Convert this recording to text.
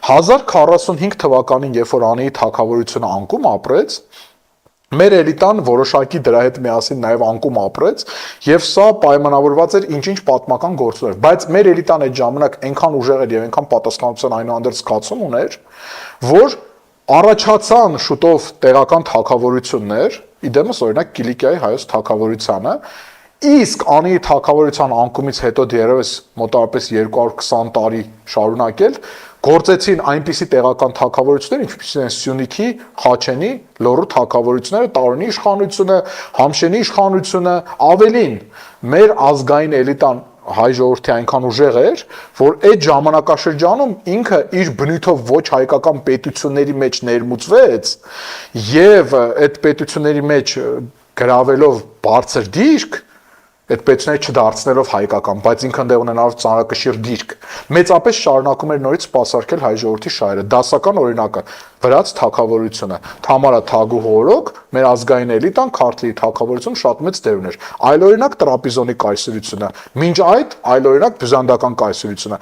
1045 թվականին, երբ որ Անիի թագավորությունը անկում ապրեց, մեր էլիտան որոշակի դրա հետ միասին նաև անկում ապրեց, եւ սա պայմանավորված էր ինչ-ինչ պատմական գործոններով, բայց մեր էլիտան այդ ժամանակ այնքան ուժեղ էր եւ այնքան պատասխանատվության այնուհանդերձ զգացում ուներ, որ առաջացան շուտով տեղական թագավորություններ, իդեմս օրինակ Կիլիկիայի հայոց թագավորությանը, իսկ Անիի թագավորության անկումից հետո դեռևս մոտավորապես 220 տարի շարունակել գործեցին այնպիսի տեղական թագավորություններ, ինչպիսին են Սյունիքի, Խաչենի, Լոռու թագավորությունները, Տարոնի իշխանությունը, Համշենի իշխանությունը, ավելին մեր ազգային էլիտան հայ ժողովրդի այնքան ուժեղ էր, որ այդ ժամանակաշրջանում ինքը իր բնույթով ոչ հայկական պետությունների մեջ ներմուծվեց եւ այդ պետությունների մեջ գրավելով բարձր դիրք, այդ պետությունները չդարձնելով հայկական, բայց ինքն դե ունենալով ծանրակշիռ դիրք, մեծապես շարունակում էր նորից սպասարկել հայ ժողովրդի շահերը։ Դասական օրինակը վրաց թագավորությունը, Թամարա Թագու Հորոկ, մեր ազգային էլիտան Քարթլիի թագավորությունը շատ մեծ դեր ուներ։ Այլ օրինակ Տրապիզոնի կայսրությունը, մինչ այդ այլ օրինակ բյուզանդական կայսրությունը։